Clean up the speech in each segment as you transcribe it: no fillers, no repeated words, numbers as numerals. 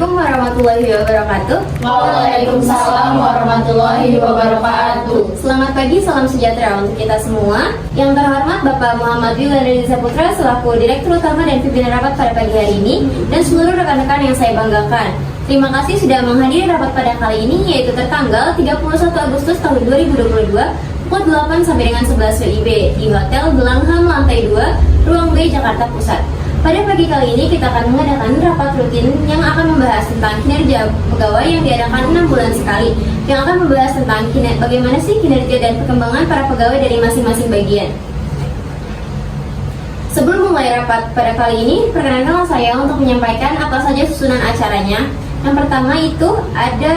Assalamualaikum warahmatullahi wabarakatuh. Waalaikumsalam warahmatullahi wabarakatuh. Selamat pagi, salam sejahtera untuk kita semua. Yang terhormat Bapak Muhammad Yulandri Saputra selaku Direktur Utama dan Pimpinan Rapat pada pagi hari ini, dan seluruh rekan-rekan yang saya banggakan. Terima kasih sudah menghadiri rapat pada kali ini, yaitu tertanggal 31 Agustus tahun 2022 pukul 8 sampai dengan 11 WIB di Hotel Belangham Lantai 2, Ruang B, Jakarta Pusat. Pada pagi kali ini kita akan mengadakan rapat rutin yang akan membahas tentang kinerja pegawai yang diadakan 6 bulan sekali, yang akan membahas tentang bagaimana sih kinerja dan perkembangan para pegawai dari masing-masing bagian. Sebelum mulai rapat pada kali ini, perkenankanlah saya untuk menyampaikan apa saja susunan acaranya. Yang pertama itu ada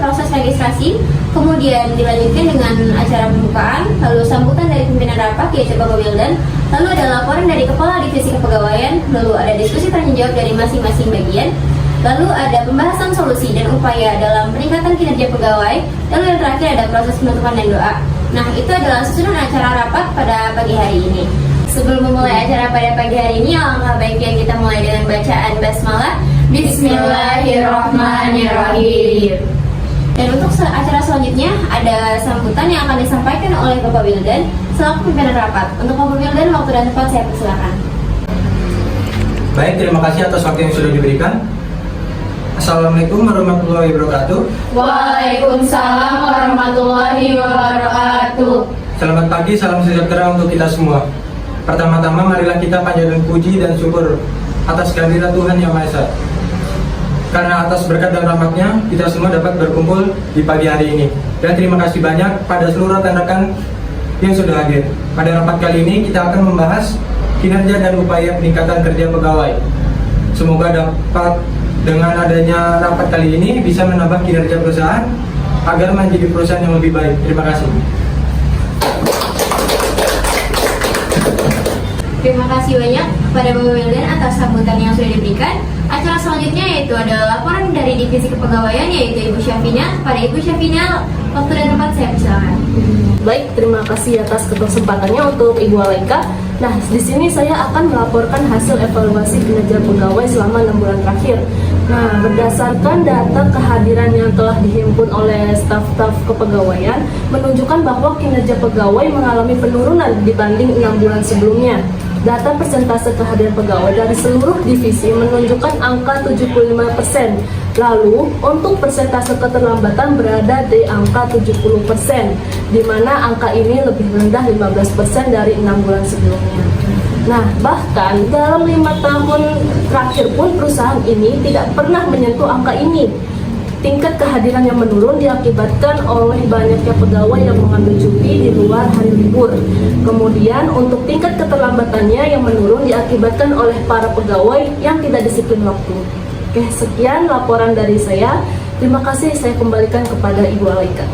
proses registrasi, kemudian dilanjutkan dengan acara pembukaan, lalu sambutan dari pimpinan rapat yaitu Bapak Wildan, lalu ada laporan dari Kepala Divisi Kepegawaian, lalu ada diskusi tanya jawab dari masing-masing bagian, lalu ada pembahasan solusi dan upaya dalam peningkatan kinerja pegawai, lalu yang terakhir ada proses penutupan dan doa. Nah, itu adalah susunan acara rapat pada pagi hari ini. Sebelum memulai acara pada pagi hari ini, alangkah baiknya kita mulai dengan bacaan basmalah. Bismillahirrahmanirrahim. Dan untuk acara selanjutnya ada sambutan yang akan disampaikan oleh Bapak Wildan selaku pimpinan rapat. Untuk Bapak Wildan, waktu dan tempat saya persilakan. Baik, terima kasih atas waktu yang sudah diberikan. Assalamualaikum warahmatullahi wabarakatuh. Waalaikumsalam warahmatullahi wabarakatuh. Selamat pagi, salam sejahtera untuk kita semua. Pertama-tama marilah kita panjatkan puji dan syukur atas kehadiran Tuhan Yang Maha Esa. Karena atas berkat dan rahmatnya, kita semua dapat berkumpul di pagi hari ini. Dan terima kasih banyak pada seluruh rekan-rekan yang sudah hadir. Pada rapat kali ini kita akan membahas kinerja dan upaya peningkatan kerja pegawai. Semoga dapat dengan adanya rapat kali ini bisa menambah kinerja perusahaan agar menjadi perusahaan yang lebih baik. Terima kasih. Terima kasih banyak kepada Bapak Wildan atas sambutan yang sudah diberikan. Acara selanjutnya yaitu adalah laporan dari Divisi Kepegawaian yaitu Ibu Syafina. Pada Ibu Syafina, waktu dan tempat saya persilakan. Baik, terima kasih atas kesempatannya untuk Ibu Alaika. Nah, di sini saya akan melaporkan hasil evaluasi kinerja pegawai selama 6 bulan terakhir. Nah, berdasarkan data kehadiran yang telah dihimpun oleh staf-staf kepegawaian menunjukkan bahwa kinerja pegawai mengalami penurunan dibanding 6 bulan sebelumnya. Data persentase kehadiran pegawai dari seluruh divisi menunjukkan angka 75%. Lalu, untuk persentase keterlambatan berada di angka 70%, di mana angka ini lebih rendah 15% dari 6 bulan sebelumnya. Nah, bahkan dalam 5 tahun terakhir pun perusahaan ini tidak pernah menyentuh angka ini. Tingkat kehadiran yang menurun diakibatkan oleh banyaknya pegawai yang mengambil cuti di luar hari libur. Kemudian untuk tingkat keterlambatannya yang menurun diakibatkan oleh para pegawai yang tidak disiplin waktu. Oke, sekian laporan dari saya. Terima kasih, saya kembalikan kepada Ibu Alaika.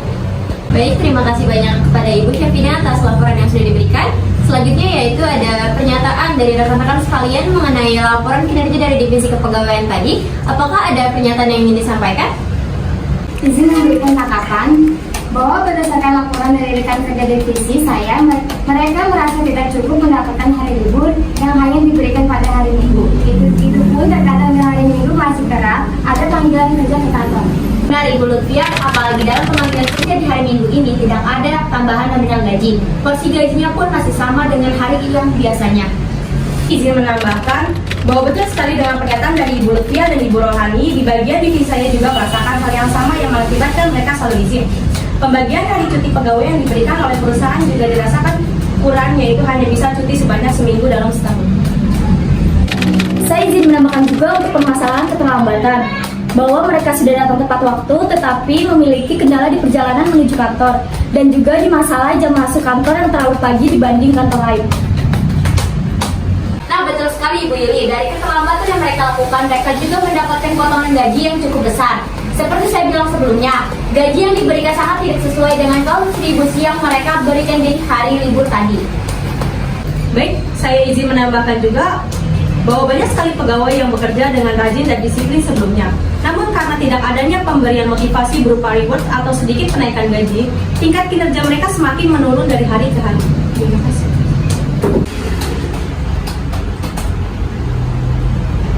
Baik, terima kasih banyak kepada Ibu Syafina atas laporan yang sudah diberikan. Selanjutnya yaitu ada pernyataan dari rekan-rekan sekalian mengenai laporan kinerja dari Divisi Kepegawaian tadi. Apakah ada pernyataan yang ingin disampaikan? Izin memberikan tanggapan bahwa berdasarkan laporan dari rekan kerja divisi saya, mereka merasa tidak cukup mendapatkan hari libur yang hanya diberikan pada hari Minggu. Itu pun terkadang di hari Minggu masih kerap ada panggilan kerja ke kantor. Benar, Ibu Lutfia, apalagi dalam pemanggilan kerja di hari Minggu ini tidak ada tambahan nominal gaji. Porsi gajinya pun masih sama dengan hari yang biasanya. Izin menambahkan bahwa betul sekali dengan pernyataan dari Ibu Lutfia dan Ibu Rohani, di bagian divisi saya juga merasakan hal yang sama yang mengakibatkan mereka selalu izin. Pembagian hari cuti pegawai yang diberikan oleh perusahaan juga dirasakan kurang, yaitu hanya bisa cuti sebanyak seminggu dalam setahun. Saya izin menambahkan juga untuk permasalahan keterlambatan, bahwa mereka sudah datang tepat waktu tetapi memiliki kendala di perjalanan menuju kantor, dan juga di masalah jam masuk kantor yang terlalu pagi dibanding kantor lain. Nah, betul sekali Ibu Yuli, dari keterlambatan yang mereka lakukan, mereka juga mendapatkan potongan gaji yang cukup besar. Seperti saya bilang sebelumnya, gaji yang diberikan sangat tidak sesuai dengan kontribusi yang mereka berikan di hari libur tadi. Baik, saya izin menambahkan juga bahwa banyak sekali pegawai yang bekerja dengan rajin dan disiplin sebelumnya. Namun karena tidak adanya pemberian motivasi berupa reward atau sedikit kenaikan gaji, tingkat kinerja mereka semakin menurun dari hari ke hari. Terima kasih.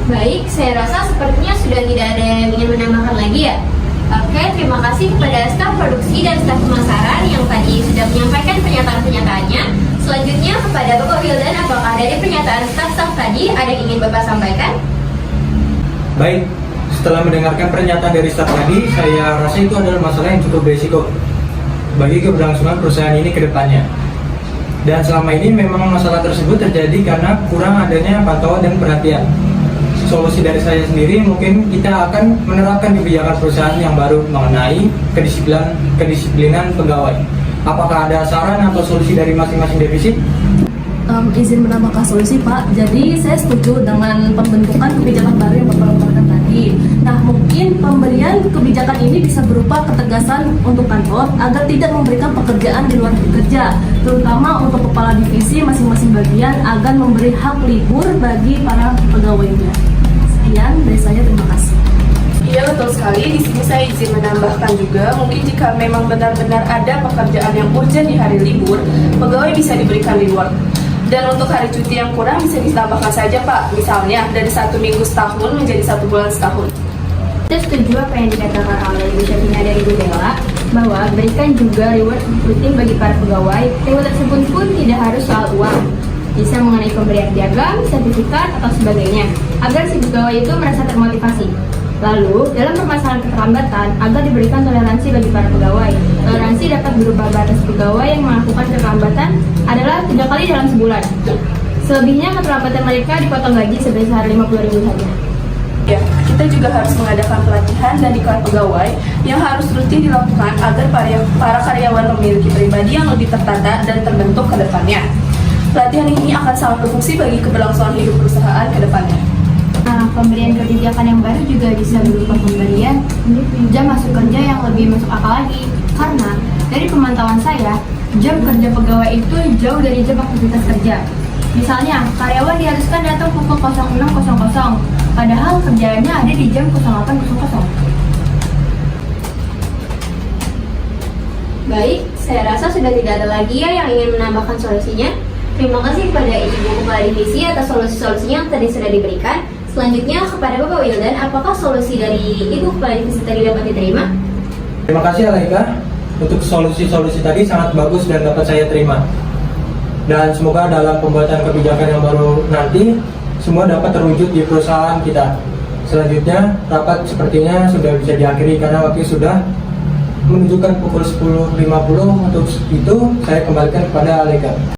Baik, saya rasa sepertinya sudah tidak ada yang ingin menambahkan lagi ya. Oke, terima kasih kepada staf produksi dan staf pemasaran yang tadi sudah menyampaikan pernyataan-pernyataannya. Selanjutnya kepada Bapak Wildan, apakah dari pernyataan staf-staf tadi ada yang ingin Bapak sampaikan? Baik, setelah mendengarkan pernyataan dari staf tadi, saya rasa itu adalah masalah yang cukup berisiko bagi keberlangsungan perusahaan ini ke depannya. Dan selama ini memang masalah tersebut terjadi karena kurang adanya pantauan dan perhatian. Solusi dari saya sendiri mungkin kita akan menerapkan kebijakan perusahaan yang baru mengenai kedisiplinan pegawai. Apakah ada saran atau solusi dari masing-masing divisi? Izin menambahkan solusi Pak. Jadi saya setuju dengan pembentukan kebijakan baru yang Bapak laporkan tadi. Nah, mungkin pemberian kebijakan ini bisa berupa ketegasan untuk kantor agar tidak memberikan pekerjaan di luar kerja, terutama untuk kepala divisi masing-masing bagian agar memberi hak libur bagi para pegawainya. Sekian dari saya, terima kasih. Iya, betul sekali. Di sini saya izin menambahkan juga, mungkin jika memang benar-benar ada pekerjaan yang urgent di hari libur, pegawai bisa diberikan libur. Dan untuk hari cuti yang kurang bisa ditambahkan saja Pak, misalnya dari 1 minggu setahun menjadi 1 bulan setahun. Saya setuju apa yang dikatakan oleh Ibu Syafina dan Ibu Bella, bahwa berikan juga reward rutin bagi para pegawai. Reward tersebut pun tidak harus soal uang, bisa mengenai pemberian piagam, sertifikat, atau sebagainya, agar si pegawai itu merasa termotivasi. Lalu, dalam permasalahan keterlambatan, agar diberikan toleransi bagi para pegawai. Toleransi dapat berupa batas pegawai yang melakukan keterlambatan adalah 3 kali dalam sebulan. Selebihnya keterlambatan mereka dipotong gaji sebesar 50.000 saja. Ya, kita juga harus mengadakan pelatihan dan diklat pegawai yang harus rutin dilakukan agar para karyawan memiliki pribadi yang lebih tertata dan terbentuk ke depannya. Pelatihan ini akan sangat berfungsi bagi keberlangsungan hidup perusahaan ke depannya. Nah, pemberian kebijakan yang baru juga bisa berupa pemberian jam masuk kerja yang lebih masuk akal lagi. Karena dari pemantauan saya, jam kerja pegawai itu jauh dari jam aktivitas kerja. Misalnya, karyawan diharuskan datang pukul 06.00, padahal kerjaannya ada di jam 08.00. Baik, saya rasa sudah tidak ada lagi ya yang ingin menambahkan solusinya. Terima kasih kepada Ibu Kepala Divisi atas solusi-solusinya yang tadi sudah diberikan. Selanjutnya kepada Bapak Wildan, apakah solusi dari Ibu Kepala Divisi tadi dapat diterima? Terima kasih Alaika, untuk solusi-solusi tadi sangat bagus dan dapat saya terima. Dan semoga dalam pembuatan kebijakan yang baru nanti, semua dapat terwujud di perusahaan kita. Selanjutnya, rapat sepertinya sudah bisa diakhiri karena waktu sudah menunjukkan pukul 10.50. Untuk itu, saya kembalikan kepada Alaika.